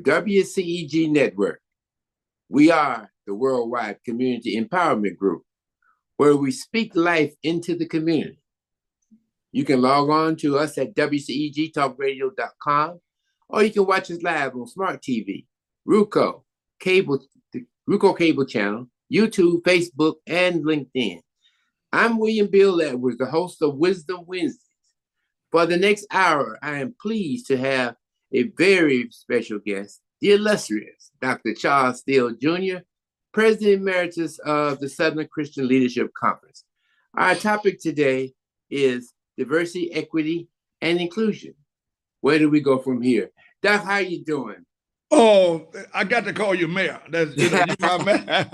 WCEG Network. We are the worldwide community empowerment group where we speak life into the community. You can log on to us at WCEGtalkradio.com, or you can watch us live on Smart TV, Roku cable channel, YouTube, Facebook, and LinkedIn. I'm William Bill Edwards, the host of Wisdom Wednesdays. For the next hour, I am pleased to have a very special guest, the illustrious Dr. Charles Steele Jr., President Emeritus of the Southern Christian Leadership Conference. Our topic today is diversity, equity, and inclusion. Where do we go from here? Doc, how you doing? Oh, I got to call you Mayor. That's you my man.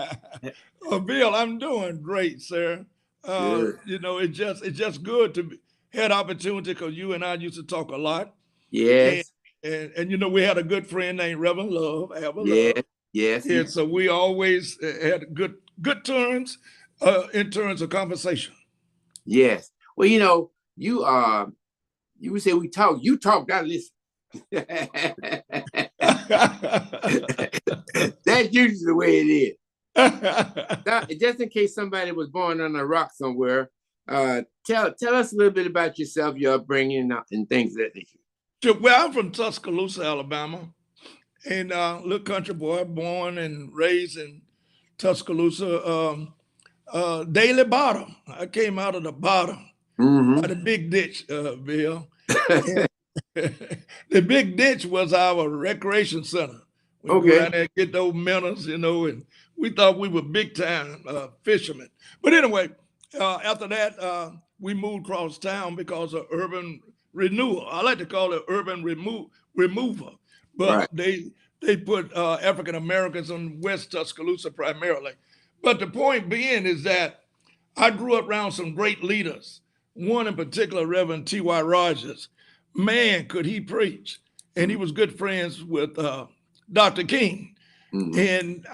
Bill, I'm doing great, sir. It's just good to have the opportunity because you and I used to talk a lot. Yes. And we had a good friend named Reverend Love. Yes. And so we always had good terms in terms of conversation. Yes. Well, you would say we talk. You talk, I listen. That's usually the way it is. Just in case somebody was born on a rock somewhere, tell us a little bit about yourself, your upbringing, and things of that nature. Well, I'm from Tuscaloosa, Alabama, and little country boy, born and raised in Tuscaloosa, Daily Bottom. I came out of the bottom by the big ditch, Bill. The big ditch was our recreation center. We go down there and get those minnows, and we thought we were big time fishermen. But anyway, after that, we moved across town because of urban renewal. I like to call it urban removal, but they put African Americans on West Tuscaloosa primarily. But the point being is that I grew up around some great leaders. One in particular, Reverend T.Y. Rogers. Man, could he preach. And he was good friends with Dr. King. And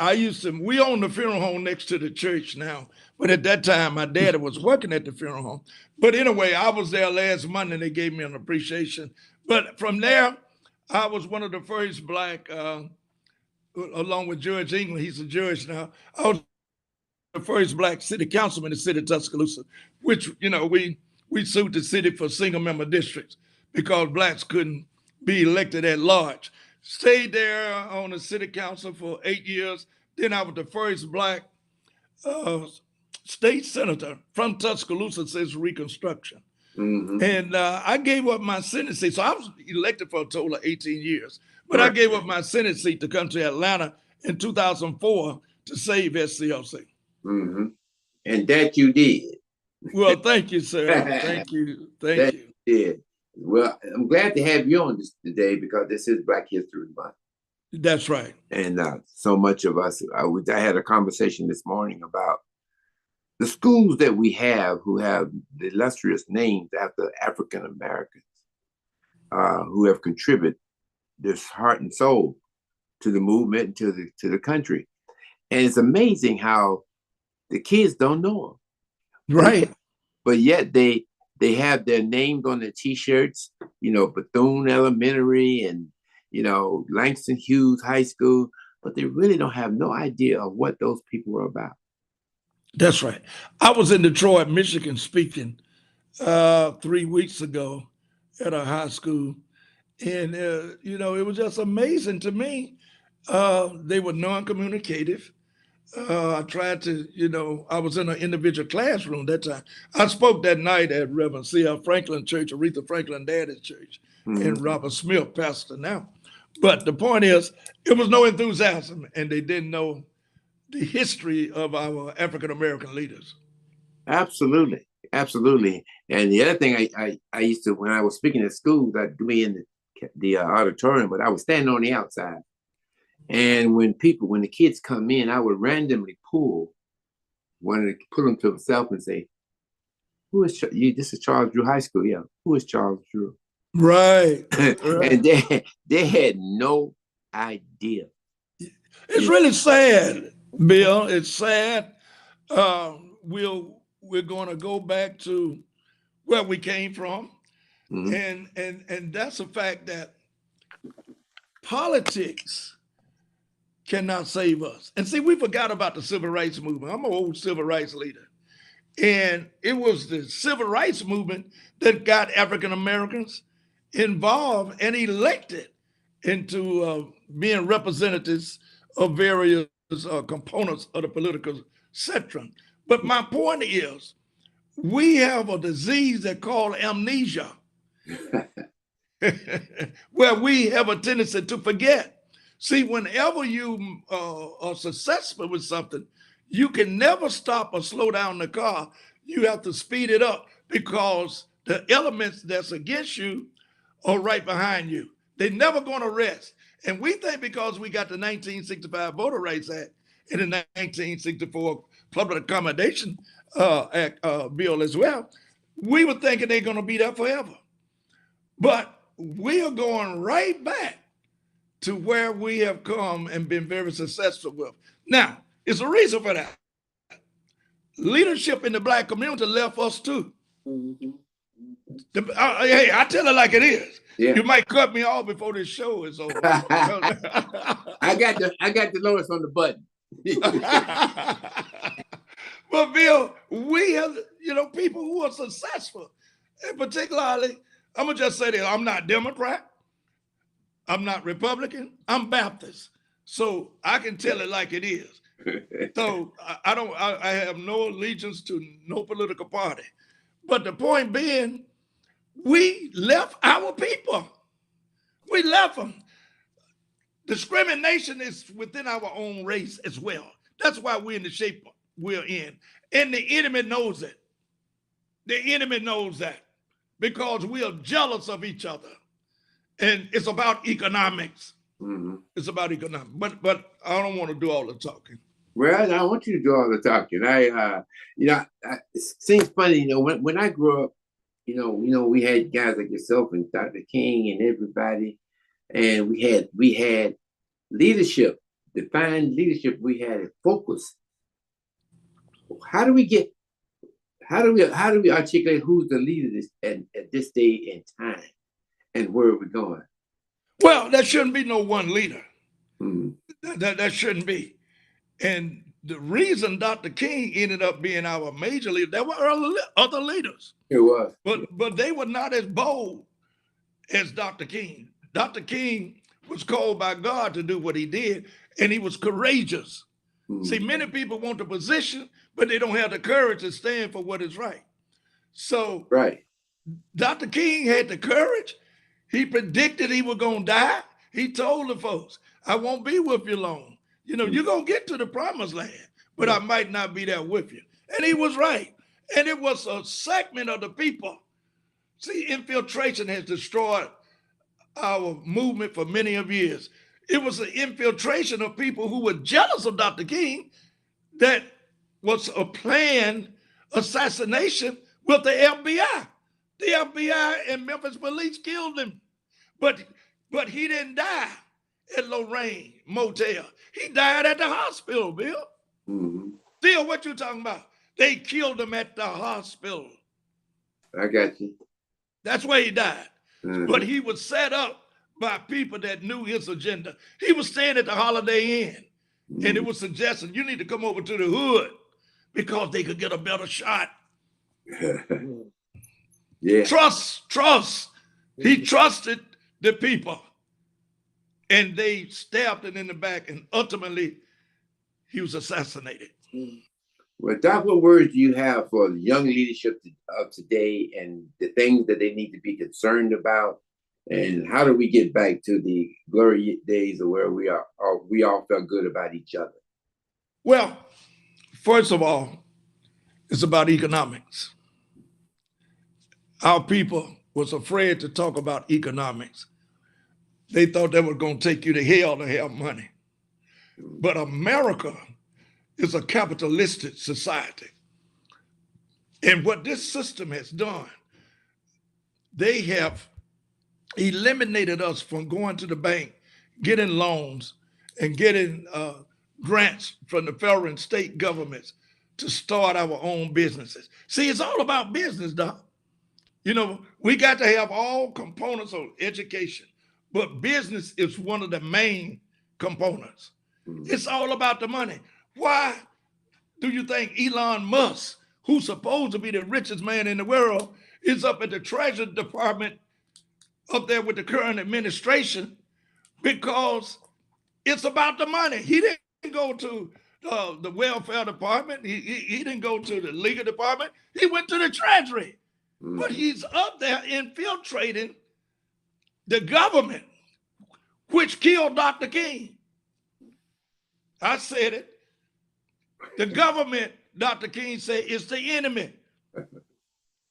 we own the funeral home next to the church now. But at that time, my daddy was working at the funeral home. But anyway, I was there last Monday and they gave me an appreciation. But from there, I was one of the first Black, along with George England, he's a judge now. I was the first Black city councilman in the city of Tuscaloosa, which, we sued the city for single member districts because Blacks couldn't be elected at large. Stayed there on the city council for 8 years. Then I was the first Black state senator from Tuscaloosa since Reconstruction. And I gave up my Senate seat. So I was elected for a total of 18 years. But I gave up my Senate seat to come to Atlanta in 2004 to save SCLC. And that you did. Well, thank you, sir. Thank you. Thank you. Did. Well, I'm glad to have you on this today because this is Black History Month. That's right. And so much of us, I had a conversation this morning about the schools that we have who have the illustrious names after African Americans who have contributed this heart and soul to the movement, to the country. And it's amazing how the kids don't know them. Right. But yet they have their names on their T-shirts, Bethune Elementary and, Langston Hughes High School, but they really don't have no idea of what those people were about. That's right. I was in Detroit, Michigan, speaking 3 weeks ago at a high school. And, it was just amazing to me. They were non-communicative. I tried to, I was in an individual classroom that time. I spoke that night at Reverend C.L. Franklin Church, Aretha Franklin Daddy's church, and Robert Smith, pastor now. But the point is, it was no enthusiasm, and they didn't know the history of our African-American leaders. Absolutely. Absolutely. And the other thing I used to, when I was speaking at schools, I'd be in the auditorium, but I was standing on the outside. And when the kids come in, I would randomly pull them to myself and say, "Who is this is Charles Drew High School? Yeah, who is Charles Drew?" Right. And they had no idea. It's really sad, Bill. It's sad. We're going to go back to where we came from, and that's a fact that politics cannot save us. And see, we forgot about the civil rights movement. I'm an old civil rights leader. And it was the civil rights movement that got African Americans involved and elected into being representatives of various components of the political spectrum. But my point is, we have a disease that called amnesia, where we have a tendency to forget. See, whenever you are successful with something, you can never stop or slow down the car. You have to speed it up because the elements that's against you are right behind you. They're never going to rest. And we think because we got the 1965 Voter Rights Act and the 1964 Public Accommodation Act bill as well, we were thinking they're going to be there forever. But we are going right back to where we have come and been very successful with. Now, it's a reason for that. Leadership in the Black community left us too. Hey, I tell it like it is. Yeah. You might cut me off before this show is over. I got the lowest on the button. But Bill, we have, people who are successful, and particularly, I'm gonna just say that I'm not Democrat, I'm not Republican, I'm Baptist, so I can tell it like it is. So I have no allegiance to no political party. But the point being, we left our people. We left them. Discrimination is within our own race as well. That's why we're in the shape we're in. And the enemy knows it. The enemy knows that because we are jealous of each other. And it's about economics. Mm-hmm. It's about economics. But I don't want to do all the talking. Well, I want you to do all the talking. It seems funny, when I grew up, we had guys like yourself and Dr. King and everybody, and we had leadership, defined leadership. We had a focus. How do we articulate who's the leader at this day and time, and where are we going? Well, there shouldn't be no one leader. Mm-hmm. That shouldn't be. And the reason Dr. King ended up being our major leader, there were other leaders. It was. But they were not as bold as Dr. King. Dr. King was called by God to do what he did, and he was courageous. Mm-hmm. See, many people want the position, but they don't have the courage to stand for what is right. So right. Dr. King had the courage. He predicted he was going to die. He told the folks, I won't be with you long. You're going to get to the promised land, but I might not be there with you. And he was right. And it was a segment of the people. See, infiltration has destroyed our movement for many of years. It was an infiltration of people who were jealous of Dr. King that was a planned assassination with the FBI. The FBI and Memphis police killed him. But he didn't die at Lorraine Motel. He died at the hospital, Bill. Mm-hmm. Steele, what you talking about? They killed him at the hospital. I got you. That's where he died. Mm-hmm. But he was set up by people that knew his agenda. He was staying at the Holiday Inn, mm-hmm. and it was suggesting you need to come over to the hood because they could get a better shot. Yeah. Trust. He trusted the people. And they stabbed him in the back, and ultimately, he was assassinated. Well, Doc, what words do you have for the young leadership of today and the things that they need to be concerned about? And how do we get back to the glory days of where we all felt good about each other? Well, first of all, it's about economics. Our people was afraid to talk about economics. They thought that was going to take you to hell to have money. But America is a capitalistic society. And what this system has done, they have eliminated us from going to the bank, getting loans, and getting grants from the federal and state governments to start our own businesses. See, it's all about business, Doc. We got to have all components of education, but business is one of the main components. It's all about the money. Why do you think Elon Musk, who's supposed to be the richest man in the world, is up at the Treasury Department up there with the current administration? Because it's about the money. He didn't go to the welfare department. He didn't go to the legal department. He went to the Treasury. But he's up there infiltrating the government, which killed Dr. King. I said it. The government, Dr. King said, is the enemy.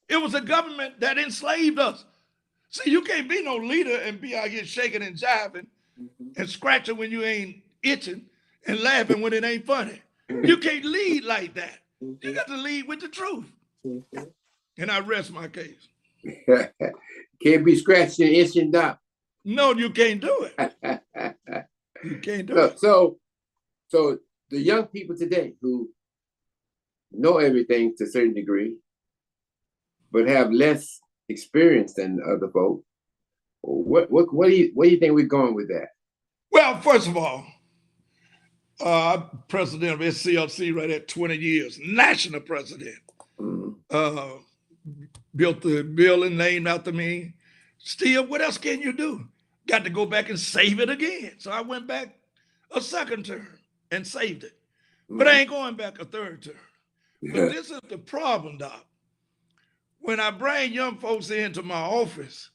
It was the government that enslaved us. See, you can't be no leader and be out here shaking and jiving and scratching when you ain't itching and laughing when it ain't funny. You can't lead like that. You got to lead with the truth. And I rest my case. Can't be scratching and itching, Doc. No, you can't do it. You can't do it. So the young people today who know everything to a certain degree, but have less experience than other folks, what do you think we're going with that? Well, first of all, I'm president of SCLC right at 20 years, national president. Built the building named after me. Steele, what else can you do? Got to go back and save it again. So I went back a second term and saved it. But I ain't going back a third term. But this is the problem, Doc. When I bring young folks into my office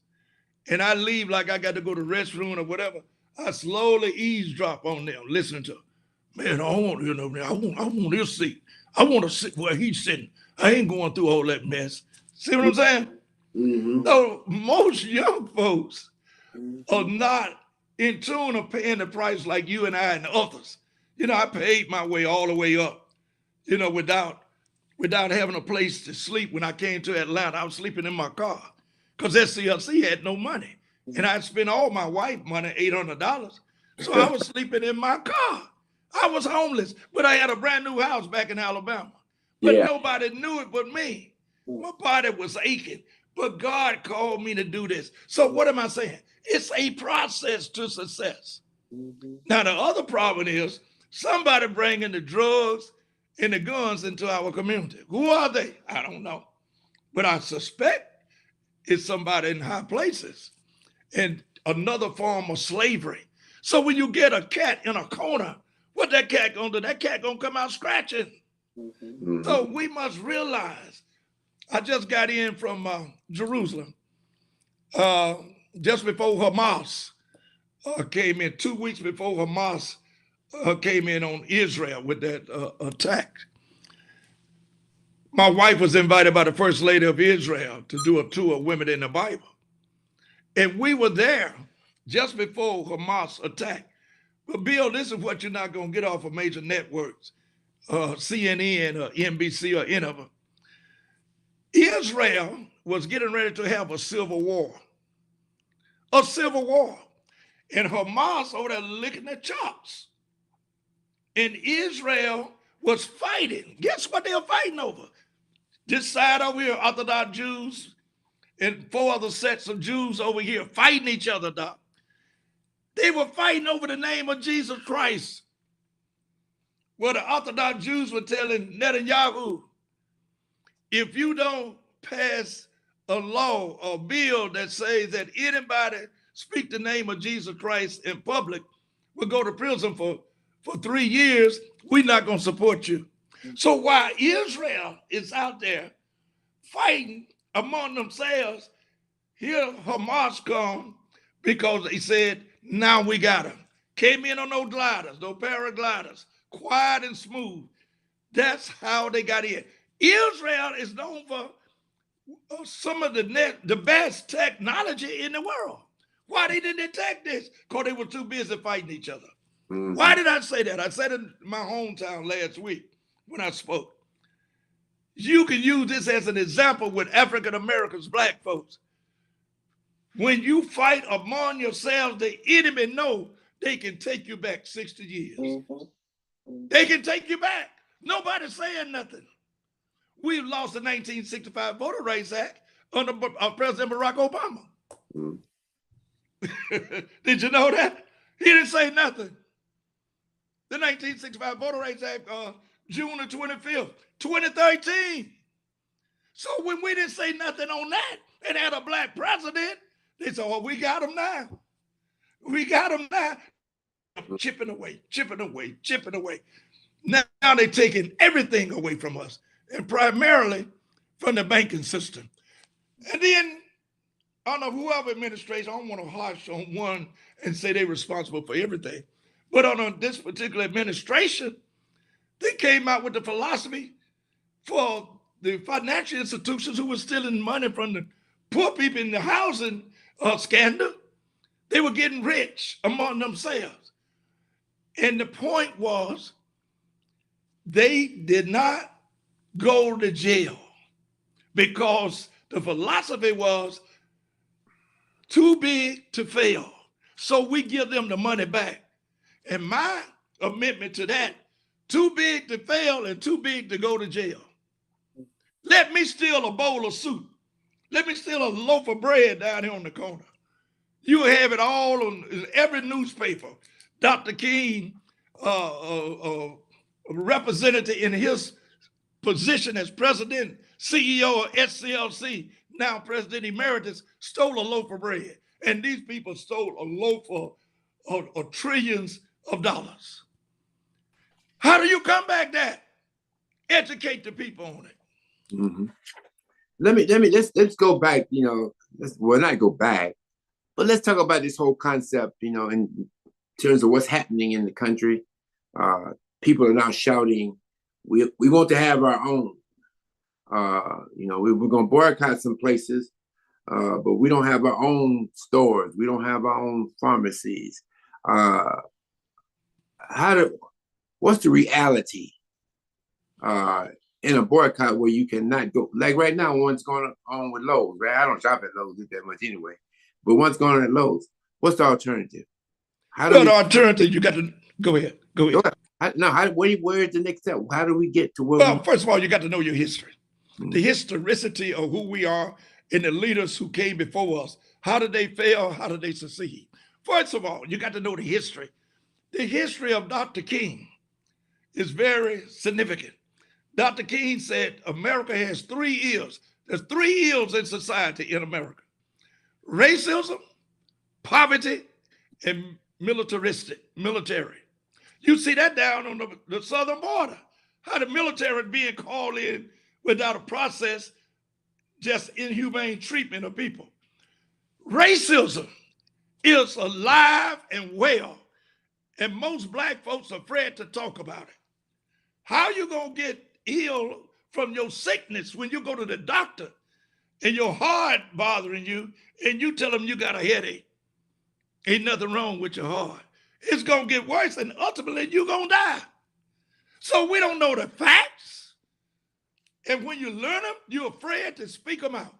and I leave like I got to go to the restroom or whatever, I slowly eavesdrop on them, listening to, man, I want this seat. I want to sit where he's sitting. I ain't going through all that mess. See what I'm saying? So most young folks are not in tune of paying the price like you and I and others. I paid my way all the way up, without having a place to sleep. When I came to Atlanta, I was sleeping in my car because SCLC had no money. And I spent all my wife money, $800. So I was sleeping in my car. I was homeless, but I had a brand new house back in Alabama. But nobody knew it but me. My body was aching, but God called me to do this. So what am I saying? It's a process to success. Now, the other problem is somebody bringing the drugs and the guns into our community. Who are they? I don't know. But I suspect it's somebody in high places and another form of slavery. So when you get a cat in a corner, what that cat gonna do? That cat gonna come out scratching. So we must realize, I just got in from Jerusalem just before Hamas came in, 2 weeks before Hamas came in on Israel with that attack. My wife was invited by the First Lady of Israel to do a tour of women in the Bible. And we were there just before Hamas attacked. But Bill, this is what you're not going to get off of major networks, CNN or NBC or any of them. Israel was getting ready to have a civil war. A civil war. And Hamas over there licking their chops. And Israel was fighting. Guess what they were fighting over? This side over here, Orthodox Jews, and 4 other sets of Jews over here fighting each other, Doc. They were fighting over the name of Jesus Christ. Well, the Orthodox Jews were telling Netanyahu, if you don't pass a law or bill that says that anybody speak the name of Jesus Christ in public will go to prison for 3 years, we're not going to support you. So while Israel is out there fighting among themselves, here Hamas come because they said, now we got them. Came in on no gliders, no paragliders, quiet and smooth. That's how they got in. Israel is known for some of the best technology in the world. Why they didn't attack this? Because they were too busy fighting each other. Why did I say that? I said it in my hometown last week when I spoke. You can use this as an example with African Americans, black folks. When you fight among yourselves, the enemy know they can take you back 60 years. They can take you back. Nobody's saying nothing. We lost the 1965 Voter Rights Act under President Barack Obama. Did you know that? He didn't say nothing. The 1965 Voter Rights Act, June the 25th, 2013. So when we didn't say nothing on that and had a black president, they said, oh, we got him now. We got him now. Chipping away, chipping away, chipping away. Now they're taking everything away from us, and primarily from the banking system. And then, I don't know, whoever administration, I don't want to harsh on one and say they're responsible for everything. But on this particular administration, they came out with the philosophy for the financial institutions who were stealing money from the poor people in the housing scandal. They were getting rich among themselves. And the point was, they did not go to jail because the philosophy was too big to fail. So we give them the money back. And my amendment to that, too big to fail and too big to go to jail. Let me steal a bowl of soup. Let me steal a loaf of bread down here on the corner. You have it all on every newspaper. Dr. King, representative in his position as president, CEO of SCLC, now President Emeritus, stole a loaf of bread. And these people stole a loaf of trillions of dollars. How do you come back that? Educate the people on it. Mm-hmm. Let's go back, well, not go back, but let's talk about this whole concept, in terms of what's happening in the country. People are now shouting, we want to have our own. We're going to boycott some places, but we don't have our own stores. We don't have our own pharmacies. What's the reality in a boycott where you cannot go? Like right now, one's going on with Lowe's, right? I don't shop at Lowe's that much anyway, but one's going on at Lowe's. What's the alternative? The alternative, you got to go ahead. Go ahead. Where is the next step? How do we get to where? Well, first of all, you got to know your history, the historicity of who we are and the leaders who came before us. How did they fail? How did they succeed? First of all, you got to know the history. The history of Dr. King is very significant. Dr. King said America has 3 ills. There's 3 ills in society in America: racism, poverty, and military. You see that down on the southern border, how the military is being called in without a process, just inhumane treatment of people. Racism is alive and well, and most black folks are afraid to talk about it. How you gonna get ill from your sickness when you go to the doctor and your heart bothering you and you tell them you got a headache? Ain't nothing wrong with your heart. It's gonna get worse and ultimately you're gonna die. So we don't know the facts. And when you learn them, you're afraid to speak them out.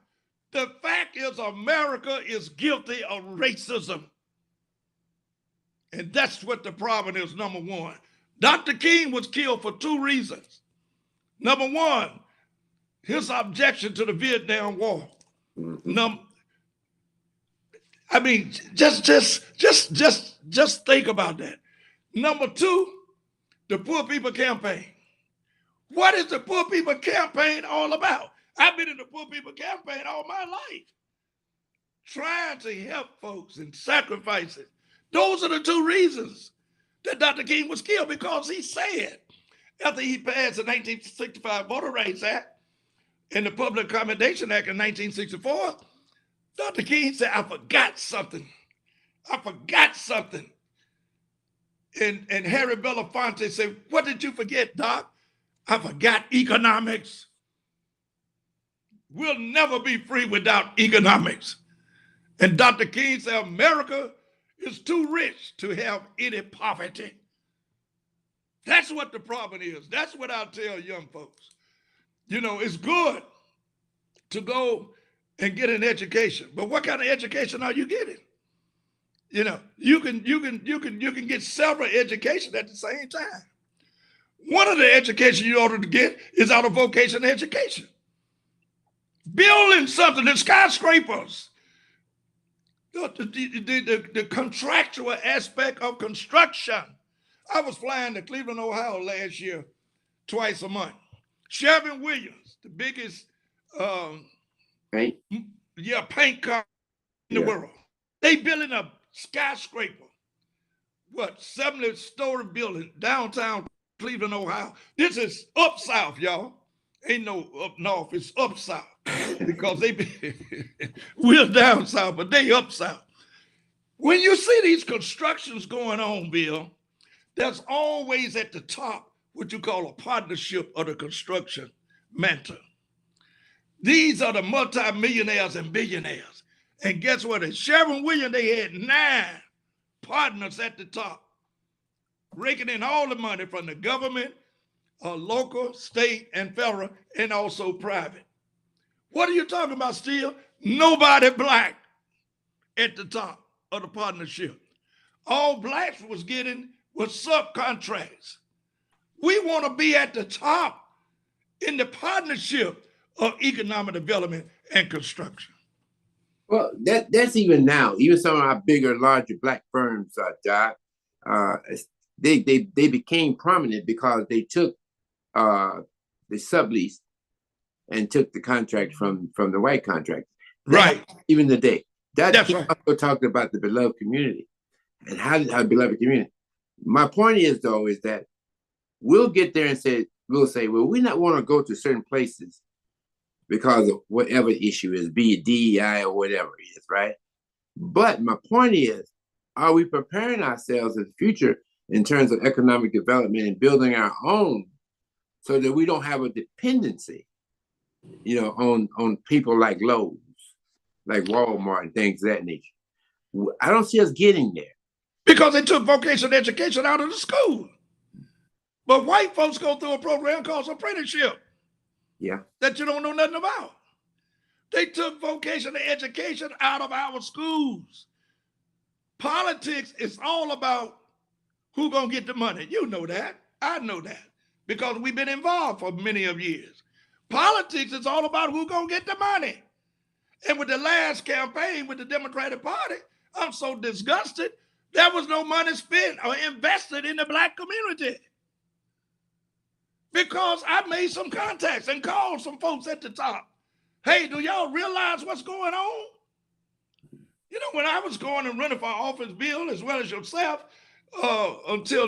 The fact is America is guilty of racism. And that's what the problem is, number one. Dr. King was killed for 2 reasons. Number one, his objection to the Vietnam War. Just think about that. Number 2, the Poor People Campaign. What is the Poor People Campaign all about? I've been in the Poor People Campaign all my life, trying to help folks and sacrificing. Those are the 2 reasons that Dr. King was killed, because he said, after he passed the 1965 Voter Rights Act and the Public Accommodation Act in 1964, Dr. King said, I forgot something. And Harry Belafonte said, what did you forget, Doc? I forgot economics. We'll never be free without economics. And Dr. King said, America is too rich to have any poverty. That's what the problem is. That's what I'll tell young folks. It's good to go and get an education, but what kind of education are you getting? You can get several educations at the same time. One of the education you ought to get is out of vocational education. Building something, the skyscrapers the contractual aspect of construction. I was flying to Cleveland, Ohio last year, twice a month. Sherwin-Williams, the biggest Right. paint company in the world. They building a skyscraper, 70-story building, downtown Cleveland, Ohio. This is up south, y'all. Ain't no up north, it's up south. Because we're down south, but they up south. When you see these constructions going on, Bill, there's always at the top what you call a partnership of the construction mentor. These are the multimillionaires and billionaires. And guess what? At Sherwin-Williams, they had 9 partners at the top, raking in all the money from the government, local, state, and federal, and also private. What are you talking about, Steele? Nobody black at the top of the partnership. All blacks was getting was subcontracts. We want to be at the top in the partnership of economic development and construction. Well, that's even now. Even some of our bigger, larger black firms, they became prominent because they took the sublease and took the contract from the white contractor. Right. Even today. That's right. Also talking about the beloved community and how beloved community. My point is, though, is that we'll get there and we'll say, well, we not want to go to certain places because of whatever issue is, be it DEI or whatever it is, right? But my point is, are we preparing ourselves in the future in terms of economic development and building our own so that we don't have a dependency, on people like Lowe's, like Walmart and things of that nature? I don't see us getting there. Because they took vocational education out of the school. But white folks go through a program called apprenticeship. Yeah. That you don't know nothing about. They took vocational education out of our schools. Politics is all about who's going to get the money. You know that. I know that. Because we've been involved for many of years. Politics is all about who's going to get the money. And with the last campaign with the Democratic Party, I'm so disgusted. There was no money spent or invested in the black community. Because I made some contacts and called some folks at the top. Hey, do y'all realize what's going on? When I was going and running for office, Bill, as well as yourself, until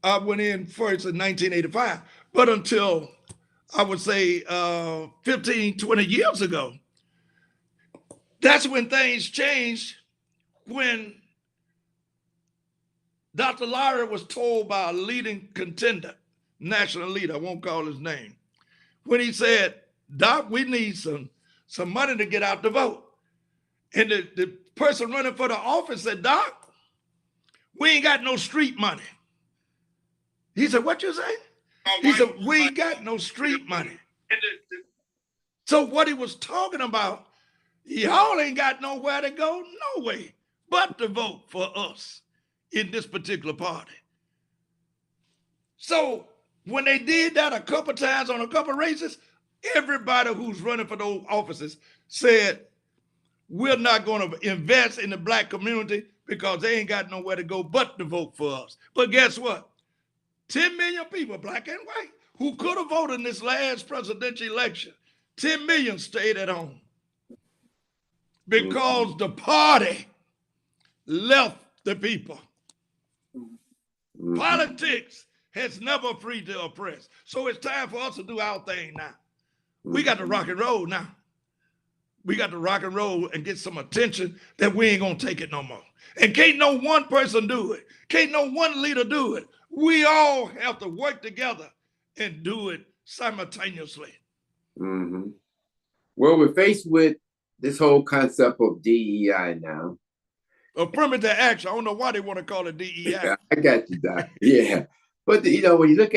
I went in first in 1985, but until I would say 15, 20 years ago, that's when things changed, when Dr. Lowry was told by a leading contender, national leader, I won't call his name, when he said, Doc, we need some money to get out the vote. And the person running for the office said, Doc, we ain't got no street money. He said, what you say? He said, we ain't got no street money. So what he was talking about, y'all ain't got nowhere to go, no way, but to vote for us in this particular party. So when they did that a couple times on a couple races, everybody who's running for those offices said, we're not going to invest in the black community because they ain't got nowhere to go but to vote for us. But guess what? 10 million people, black and white, who could have voted in this last presidential election, 10 million stayed at home because the party left the people. Politics has never freed the oppressed. So it's time for us to do our thing now. We got to rock and roll now. We got to rock and roll and get some attention that we ain't going to take it no more. And can't no one person do it. Can't no one leader do it. We all have to work together and do it simultaneously. Mm-hmm. Well, we're faced with this whole concept of DEI now. Affirmative action. I don't know why they want to call it DEI. Yeah, I got you, Doc. Yeah. But when you look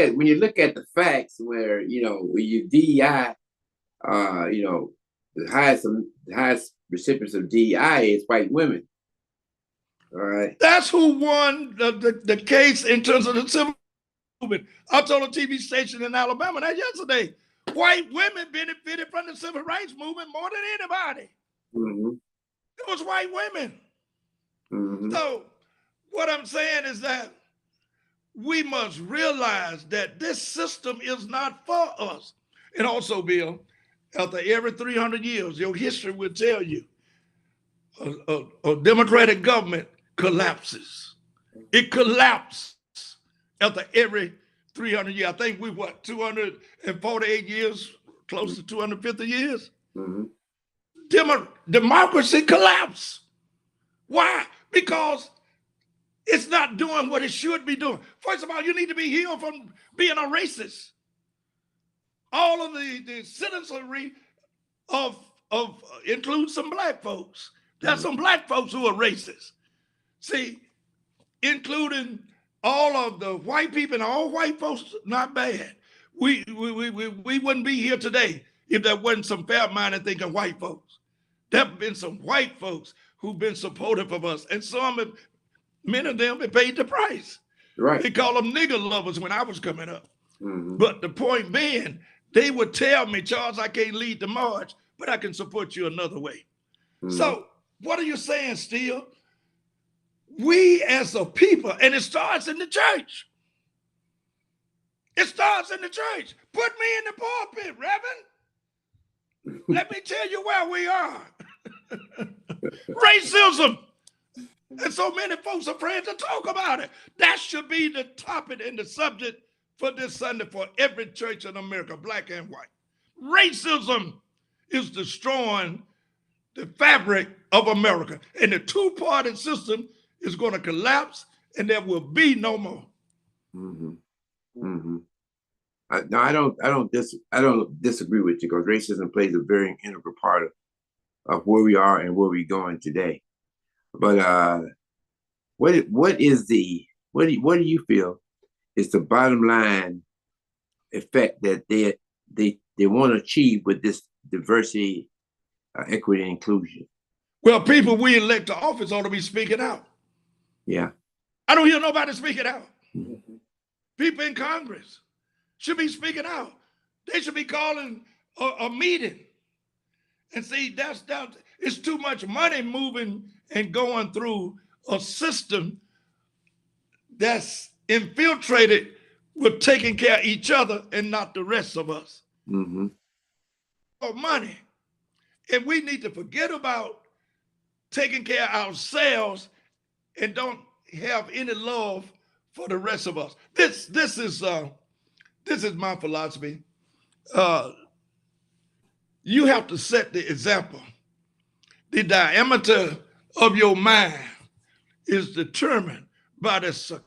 at the facts where, when you DEI, the highest recipients of DEI is white women. All right. That's who won the case in terms of the civil movement. I told a TV station in Alabama that yesterday. White women benefited from the civil rights movement more than anybody. It was white women. So what I'm saying is that we must realize that this system is not for us. And also, Bill, after every 300 years, your history will tell you a democratic government collapses. It collapses after every 300 years. I think we 248 years, close to 250 years. Democracy collapsed. Why? Because it's not doing what it should be doing. First of all, you need to be healed from being a racist. All of the citizenry of include some black folks. There's some black folks who are racist. See, including all of the white people, and all white folks not bad. We wouldn't be here today if there wasn't some fair-minded thinking white folks. There have been some white folks who've been supportive of us, and many of them have paid the price. Right. They call them nigger lovers when I was coming up. But the point being, they would tell me, Charles, I can't lead the march, but I can support you another way. So what are you saying, Steele? We as a people, and it starts in the church. It starts in the church. Put me in the pulpit, Reverend. Let me tell you where we are. Racism. And so many folks are afraid to talk about it. That should be the topic and the subject for this Sunday for every church in America, black and white. Racism is destroying the fabric of America. And the two-party system is going to collapse, and there will be no more. No, I don't disagree with you, because racism plays a very integral part of where we are and where we're going today. But what do you feel is the bottom line effect that they want to achieve with this diversity, equity, and inclusion? Well, people we elect to office ought to be speaking out. Yeah. I don't hear nobody speaking out. People in Congress should be speaking out. They should be calling a meeting and see it's too much money moving and going through a system that's infiltrated with taking care of each other and not the rest of us. For money. And we need to forget about taking care of ourselves and don't have any love for the rest of us. This is my philosophy. You have to set the example. The diameter of your mind is determined by the success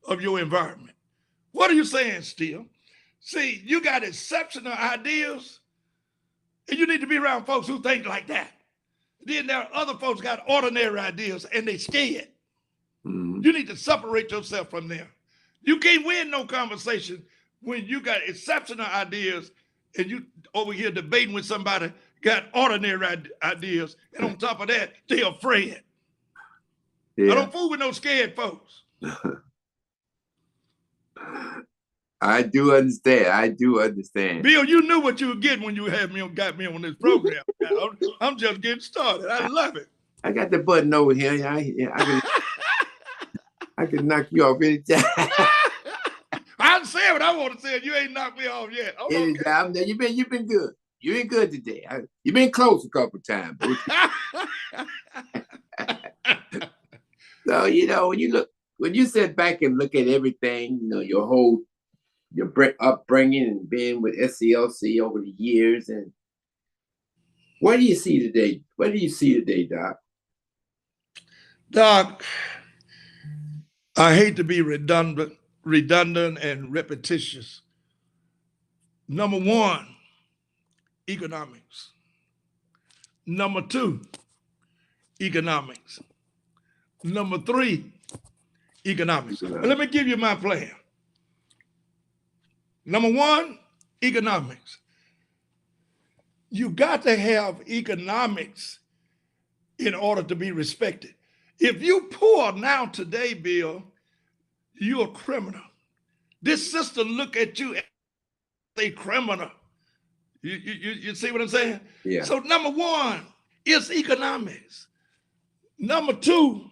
of your environment. What are you saying, Steele? See, you got exceptional ideas, and you need to be around folks who think like that. Then there are other folks got ordinary ideas, and they scared. You need to separate yourself from them. You can't win no conversation when you got exceptional ideas and you over here debating with somebody got ordinary ideas, and on top of that, they're afraid. I don't fool with no scared folks. I do understand. Bill, you knew what you were getting when you got me on this program. I'm just getting started. I love it. I got the button over here. I can knock you off anytime. I say what I want to say. You ain't knocked me off yet. Anytime. Okay. You've been good. You've been good today. You've been close a couple of times. So when you sit back and look at everything, your upbringing and being with SCLC over the years, and what do you see today? What do you see today, Doc? Doc, I hate to be redundant and repetitious. Number one, economics. Number two, economics. Number three, economics. Let me give you my plan. Number one, economics. You got to have economics in order to be respected. If you poor now today, Bill, you're a criminal. This system look at you say criminal. You see what I'm saying? Yeah. So number one is economics. Number two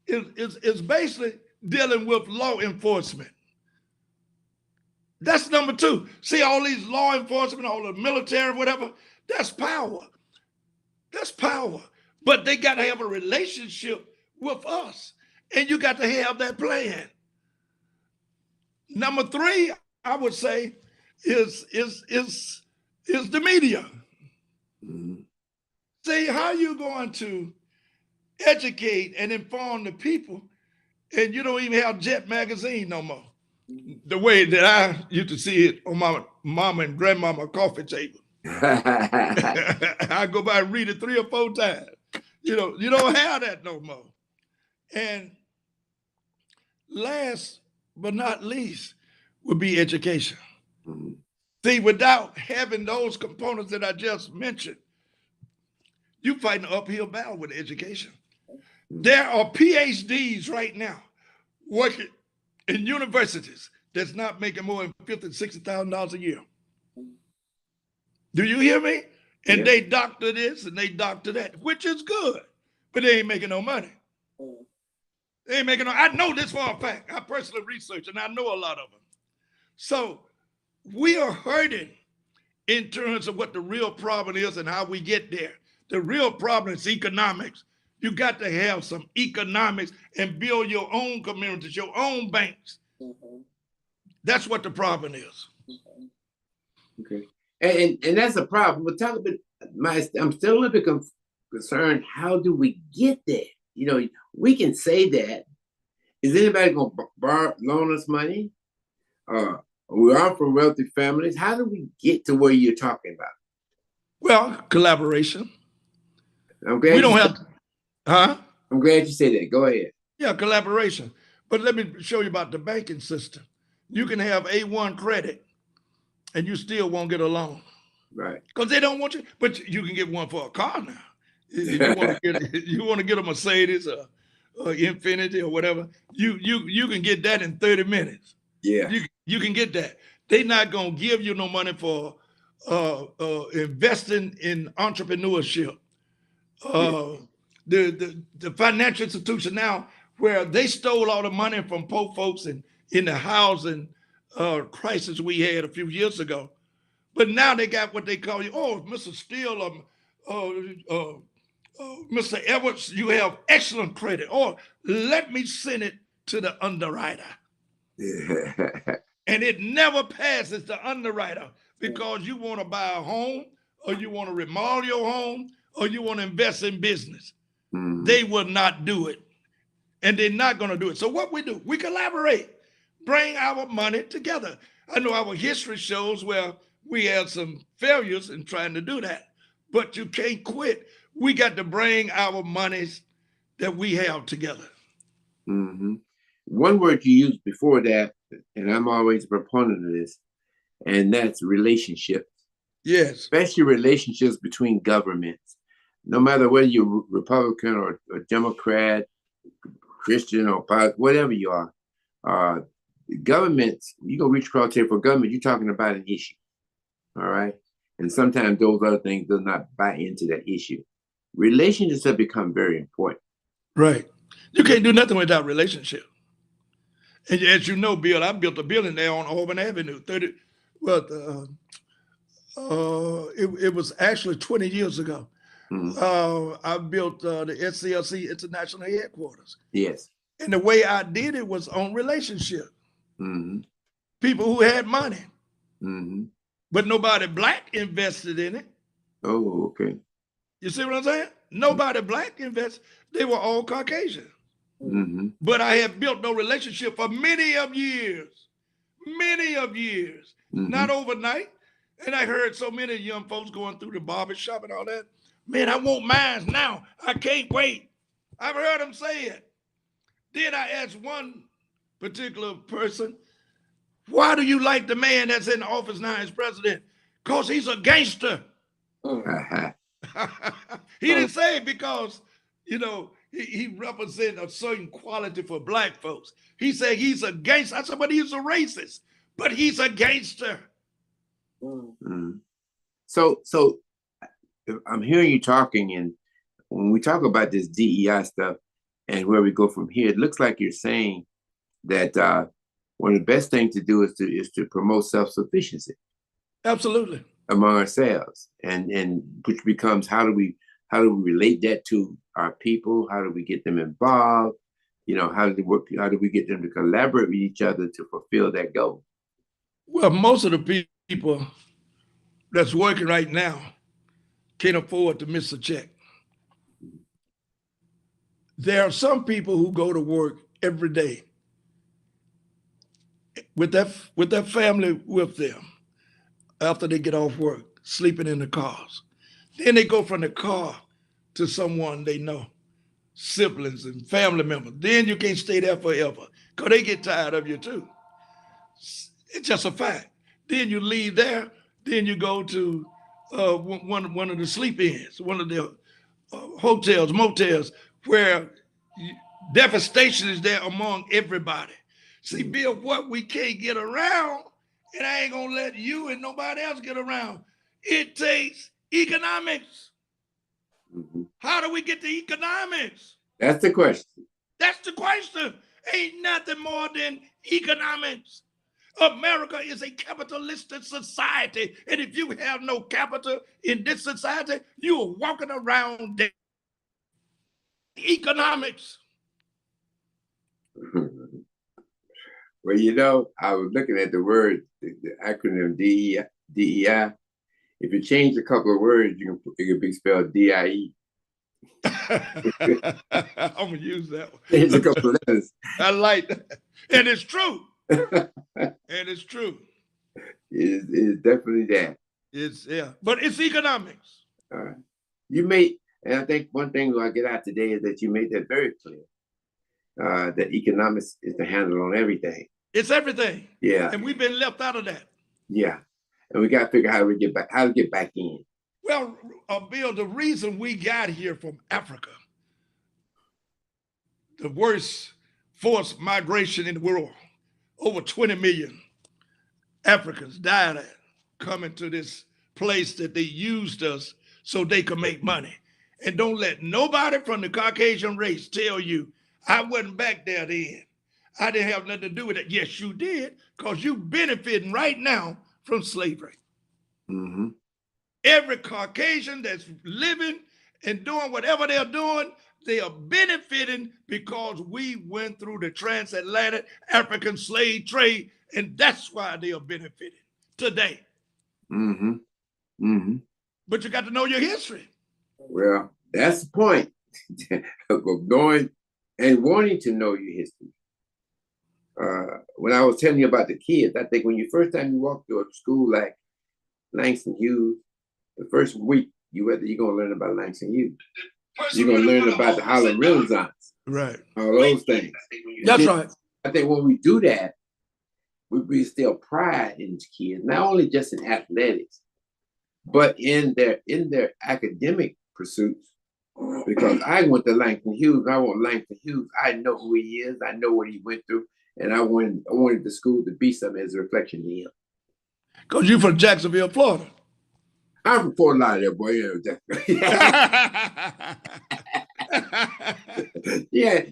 is basically dealing with law enforcement. That's number two. See, all these law enforcement, all the military, whatever, that's power. That's power. But they got to have a relationship with us. And you got to have that plan. Number three, I would say, is the media. Mm-hmm. See, how are you going to educate and inform the people and you don't even have Jet magazine no more? The way that I used to see it on my mama and grandmama coffee table. I go by and read it 3 or 4 times. You don't have that no more. And last but not least would be education. Mm-hmm. See, without having those components that I just mentioned, you fight an uphill battle with education. There are PhDs right now working in universities that's not making more than $50,000 to $60,000 a year. Do you hear me? And they doctor this and they doctor that, which is good, but they ain't making no money. They ain't making no. I know this for a fact. I personally research and I know a lot of them. So we are hurting in terms of what the real problem is and how we get there. The real problem is economics. You got to have some economics and build your own communities, your own banks. Mm-hmm. That's what the problem is. Okay. And that's a problem. But talk about I'm still a little bit concerned. How do we get there? We can say that. Is anybody going to loan us money? We are from wealthy families. How do we get to where you're talking about? Well, collaboration. I'm glad we don't have, huh? I'm glad you said that. Go ahead. Yeah, collaboration. But let me show you about the banking system. You can have A1 credit and you still won't get a loan. Right. Because they don't want you, but you can get one for a car now. If you want to get a Mercedes or Infinity or whatever, you can get that in 30 minutes. Yeah. You can get that. They're not going to give you no money for investing in entrepreneurship. The financial institution now, where they stole all the money from poor folks in the housing crisis we had a few years ago. But now they got what they call you, Mr. Steele, Mr. Edwards, you have excellent credit. Or let me send it to the underwriter. And it never passes the underwriter because you want to buy a home or you want to remodel your home or you want to invest in business. Mm. They will not do it. And they're not going to do it. So what we do, we collaborate, bring our money together. I know our history shows where we had some failures in trying to do that, but you can't quit. We got to bring our monies that we have together. Mm-hmm. One word you used before that, and I'm always a proponent of this, and that's relationships. Yes. Especially relationships between governments. No matter whether you're Republican or Democrat, Christian or whatever you are, governments, you go reach across here for government, you're talking about an issue. All right. And sometimes those other things do not buy into that issue. Relationships have become very important. Right. You can't do nothing without relationship. And as you know, Bill, I built a building there on Auburn Avenue. It was actually 20 years ago. Mm-hmm. I built the SCLC International Headquarters. Yes. And the way I did it was on relationship. Mm-hmm. People who had money. Mm-hmm. But nobody black invested in it. Oh, okay. You see what I'm saying? Nobody black invested. They were all Caucasian. Mm-hmm. But I had built no relationship for many of years, mm-hmm. Not overnight. And I heard so many young folks going through the barbershop and all that. Man, I want mine now. I can't wait. I've heard them say it. Then I asked one particular person, why do you like the man that's in the office now as president? Because he's a gangster. Uh-huh. He didn't say it because, he represents a certain quality for black folks. He said he's a gangster. I said, but he's a racist. but he's a gangster. Mm-hmm. So I'm hearing you talking, and when we talk about this DEI stuff and where we go from here, it looks like you're saying that one of the best things to do is to promote self-sufficiency. Absolutely. Among ourselves, and which becomes how do we relate that to our people? How do we get them involved? You know, how do we get them to collaborate with each other to fulfill that goal? Well, most of the people that's working right now can't afford to miss a check. There are some people who go to work every day with their family with them after they get off work, sleeping in the cars. Then they go from the car to someone they know, siblings and family members. Then you can't stay there forever because they get tired of you too. It's just a fact. Then you leave there, then you go to one of the sleep-ins, one of the hotels, motels, where devastation is there among everybody. See, Bill, what we can't get around, and I ain't gonna let you and nobody else get around, it takes economics. Mm-hmm. How do we get to economics? That's the question. That's the question. Ain't nothing more than economics. America is a capitalistic society, and if you have no capital in this society, you are walking around there. Economics. Well, you know, I was looking at the word, the acronym DEI. If you change a couple of words, it could be spelled DIE. I'm gonna use that one. Change a couple of letters. I like that, and it's true. And it's true. It is definitely that. But it's economics. All right. You made, and I think one thing I get out today is that you made that very clear. That economics is the handle on everything. It's everything. Yeah. And we've been left out of that. Yeah. And we got to figure out how to get back in. Well, Bill, the reason we got here from Africa, the worst forced migration in the world, over 20 million Africans died at coming to this place that they used us so they could make money. And don't let nobody from the Caucasian race tell you, I wasn't back there then. I didn't have nothing to do with it. Yes, you did, because you're benefiting right now from slavery. Mm-hmm. Every Caucasian that's living and doing whatever they're doing, they are benefiting because we went through the transatlantic African slave trade, and that's why they are benefiting today. Mm-hmm. Mm-hmm. But you got to know your history. Well, that's the point of going and wanting to know your history. When I was telling you about the kids, I think when you first time you walk through a school like Langston Hughes, the first week you're gonna learn about Langston Hughes. You're gonna learn about the Harlem Renaissance, right? All those things. That's right. I think when we do that, we still pride in the kids, not only just in athletics, but in their academic pursuits. Because I went to Langston Hughes, I want Langston Hughes. I know who he is. I know what he went through, and I wanted the school to be something as a reflection to him. Because you're from Jacksonville, Florida. I'm from Fort Lauderdale, boy. Yeah,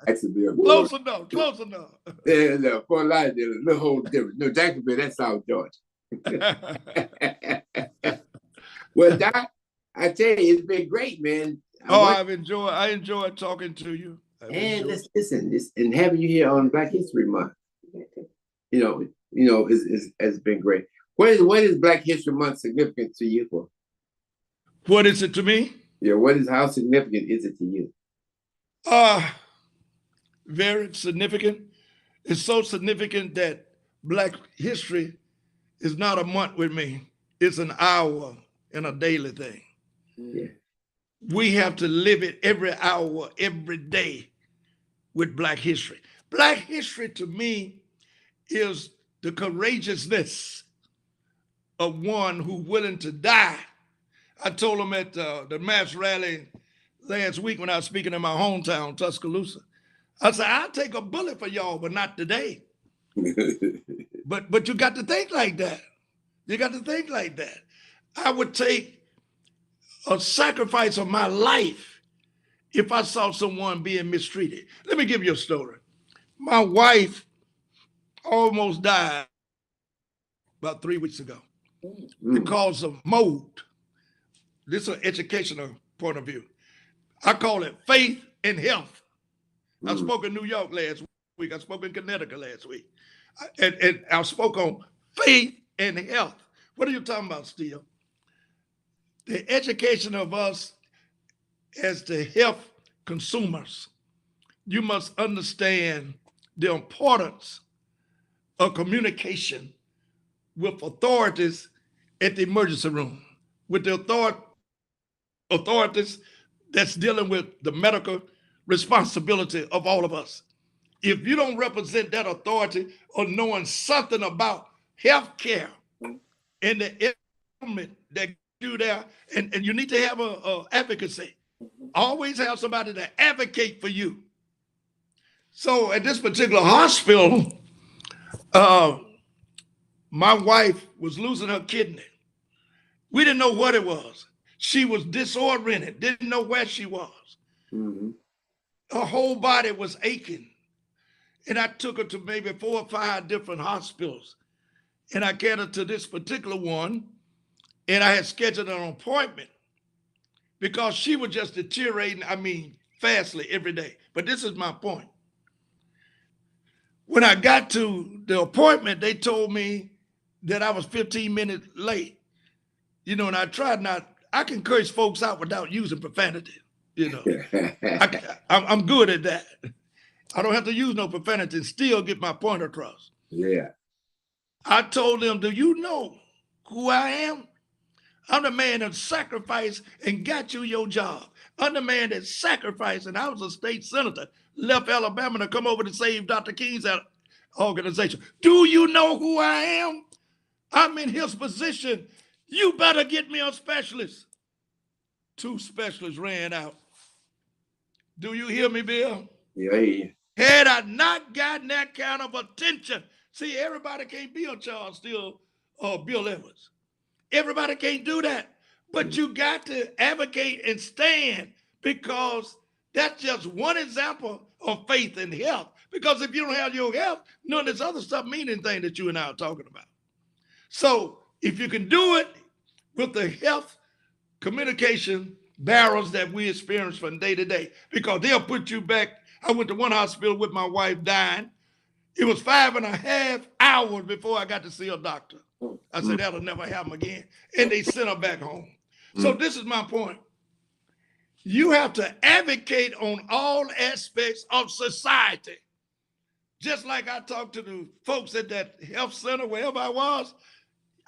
Jacksonville. Close enough. Yeah, no, Fort Lauderdale, no whole difference. No, Jacksonville, that's South Georgia. Well, Doc, I tell you, it's been great, man. I enjoyed talking to you. And listen, and having you here on Black History Month, you know, has been great. What is Black History Month significant to you for? What is it to me? Yeah, how significant is it to you? Very significant. It's so significant that Black history is not a month with me. It's an hour and a daily thing. Yeah. We have to live it every hour, every day with Black history. Black history to me is the courageousness of one who's willing to die. I told them at the mass rally last week when I was speaking in my hometown, Tuscaloosa, I said, I'll take a bullet for y'all, but not today. But you got to think like that. You got to think like that. I would take a sacrifice of my life if I saw someone being mistreated. Let me give you a story. My wife almost died about 3 weeks ago because of mold. This is an educational point of view. I call it faith and health. I spoke in New York last week. I spoke in Connecticut last week. And I spoke on faith and health. What are you talking about, Steele? The education of us as the health consumers. You must understand the importance of communication with authorities at the emergency room, with the authorities that's dealing with the medical responsibility of all of us. If you don't represent that authority or knowing something about health care and the element that do there, and you need to have a advocacy. Always have somebody to advocate for you. So at this particular hospital, my wife was losing her kidney. We didn't know what it was. She was disoriented, didn't know where she was. Her whole body was aching. And I took her to maybe 4 or 5 different hospitals. And I got her to this particular one, and I had scheduled an appointment because she was just deteriorating, fastly every day. But this is my point. When I got to the appointment, they told me that I was 15 minutes late. And I tried I can curse folks out without using profanity. I'm good at that. I don't have to use no profanity and still get my point across. Yeah. I told them, do you know who I am? I'm the man that sacrificed and got you your job. I'm the man that sacrificed, and I was a state senator, left Alabama to come over to save Dr. King's organization. Do you know who I am? I'm in his position. You better get me a specialist. 2 specialists ran out. Do you hear me, Bill? Yeah. Had I not gotten that kind of attention, see, everybody can't be on Charles Steele or Bill Evans. Everybody can't do that. But you got to advocate and stand, because that's just one example of faith and health. Because if you don't have your health, none of this other stuff mean anything that you and I are talking about. So if you can do it with the health communication barrels that we experience from day to day, because they'll put you back. I went to one hospital with my wife dying. It was 5.5 hours before I got to see a doctor. I said, that'll never happen again. And they sent her back home. So this is my point. You have to advocate on all aspects of society. Just like I talked to the folks at that health center, wherever I was,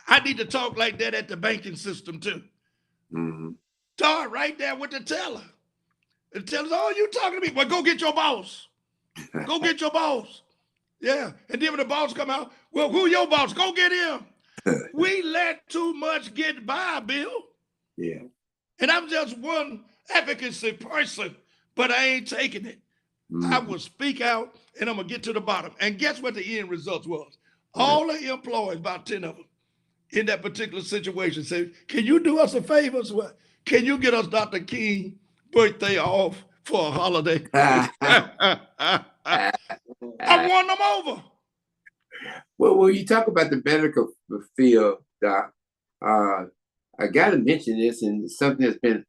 I need to talk like that at the banking system too. Start right there with the teller. The teller's, oh, you talking to me? Well, go get your boss. Go get your boss. Yeah. And then when the boss come out, well, who your boss? Go get him. We let too much get by, Bill. Yeah. And I'm just one advocacy person, but I ain't taking it. I will speak out, and I'm going to get to the bottom. And guess what the end result was? All the employees, about 10 of them, in that particular situation said, can you do us a favor? Can you get us Dr. King's birthday off for a holiday? I won them over. Well, when you talk about the medical field, Doc, I got to mention this, and something that's been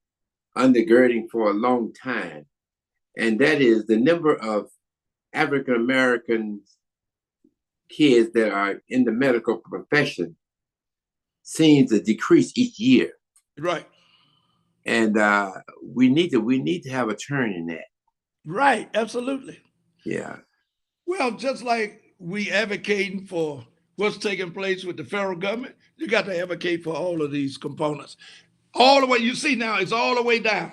undergirding for a long time, and that is the number of African-American kids that are in the medical profession seems to decrease each year. Right. And we need to have a turn in that. Right, absolutely. Yeah. Well, just like we advocating for what's taking place with the federal government, you got to advocate for all of these components. All the way, you see now, it's all the way down.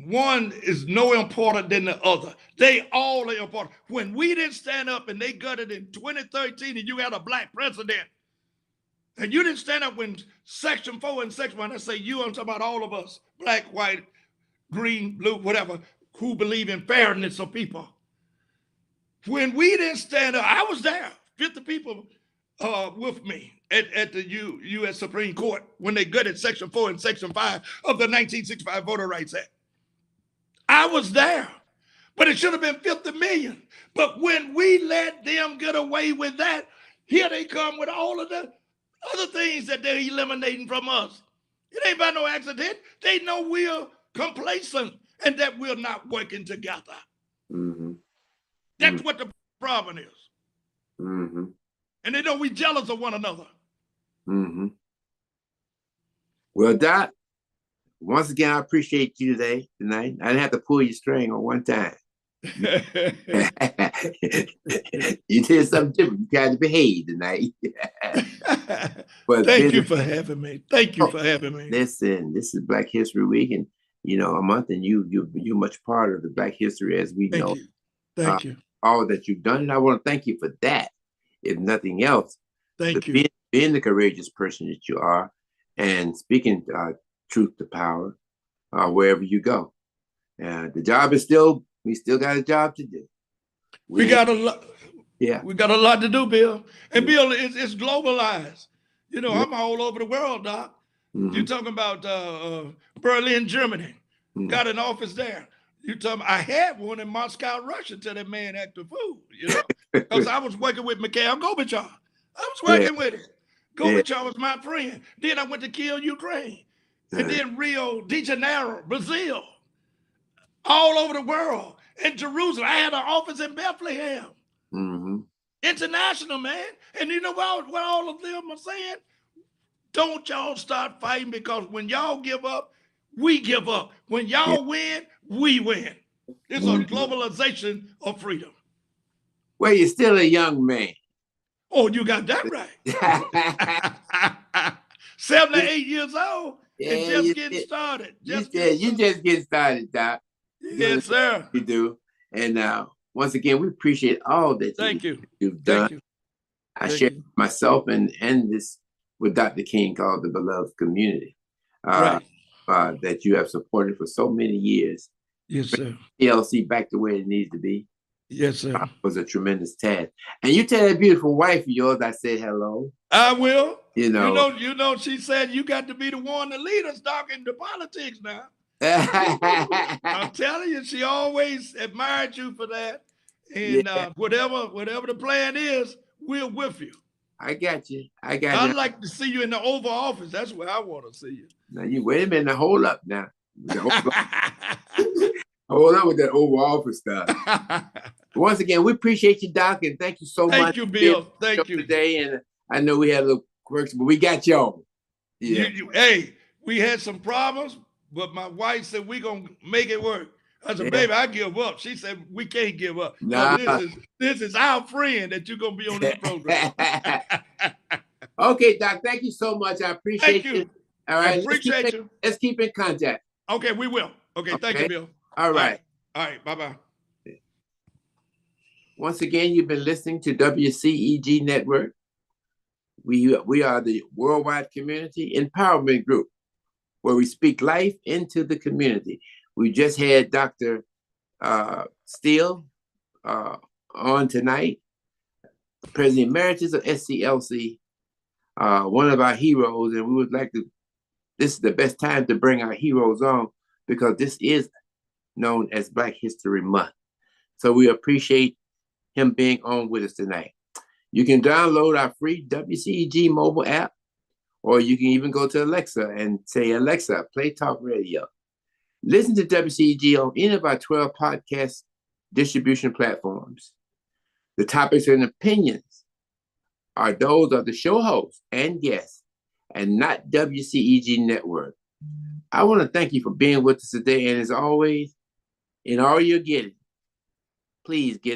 One is no important than the other. They all are important. When we didn't stand up and they gutted in 2013 and you had a black president, and you didn't stand up when Section 4 and Section 1, I say you, I'm talking about all of us, black, white, green, blue, whatever, who believe in fairness of people. When we didn't stand up, I was there. 50 people with me at the U.S. Supreme Court when they gutted Section 4 and Section 5 of the 1965 Voter Rights Act. I was there, but it should have been 50 million. But when we let them get away with that, here they come with all of the other things that they're eliminating from us. It ain't by no accident. They know we're complacent and that we're not working together. Mm-hmm. That's what the problem is. Mm-hmm. And they know we jealous of one another. Mm-hmm. Well, Doc, once again, I appreciate you tonight. I didn't have to pull your string on one time. You did something different. You tried to behave tonight. But thank you for having me. Thank you for having me. Listen, this is Black History Week, and a month, and you're much part of the Black history as we know. Thank you. All that you've done, and I want to thank you for that. If nothing else, thank you. Being the courageous person that you are, and speaking truth to power wherever you go. The job is we still got a job to do. We got a lot. Yeah, we got a lot to do, Bill. And Bill, it's globalized. I'm all over the world, Doc. Mm-hmm. You're talking about Berlin, Germany. Mm-hmm. Got an office there. You talking? I had one in Moscow, Russia, until that man acted a fool. Because I was working with Mikhail Gorbachev. I was working with him. Gorbachev was my friend. Then I went to kill Ukraine, and then Rio de Janeiro, Brazil, all over the world, in Jerusalem. I had an office in Bethlehem. Mm-hmm. International, man. And you know what all of them are saying? Don't y'all start fighting, because when y'all give up, we give up. When y'all win, we win. It's a globalization of freedom. Well, you're still a young man. Oh, you got that right. 78 years old and just getting started. You just getting started, Doc. Yes, sir. You do. And once again, we appreciate all that you've done. Thank you. I share myself and this with Dr. King called the Beloved Community. That you have supported for so many years. Yes, sir. SCLC back to where it needs to be. Yes, sir. Was a tremendous task. And you tell that beautiful wife of yours I said hello. I will. You know, she said you got to be the one to lead us, Doc, into politics now. I'm telling you, she always admired you for that. And whatever the plan is, we're with you. I got you. I'd like to see you in the Oval Office. That's where I want to see you. Now you wait a minute. Hold up now. Hold up with that Oval Office stuff. Once again, we appreciate you, Doc, and thank you so much. Thank you, Bill. Thank you today. And I know we had a little quirks, but we got y'all. Yeah. Hey, we had some problems, but my wife said we're gonna make it work. I said, baby, I give up. She said, we can't give up. Nah. This is our friend that you're going to be on this program. Okay, Doc, thank you so much. I appreciate you. All right. I appreciate you. Let's keep in contact. Okay, we will. Okay, thank you, Bill. All right. All right, bye-bye. Once again, you've been listening to WCEG Network. We are the Worldwide Community Empowerment Group, where we speak life into the community. We just had Dr. Steele on tonight, President Emeritus of SCLC, one of our heroes, and we would like to, this is the best time to bring our heroes on because this is known as Black History Month. So we appreciate him being on with us tonight. You can download our free WCEG mobile app, or you can even go to Alexa and say, Alexa, play talk radio. Listen to WCEG on any of our 12 podcast distribution platforms. The topics and opinions are those of the show hosts and guests, and not WCEG Network. I want to thank you for being with us today, and as always, in all you're getting, please get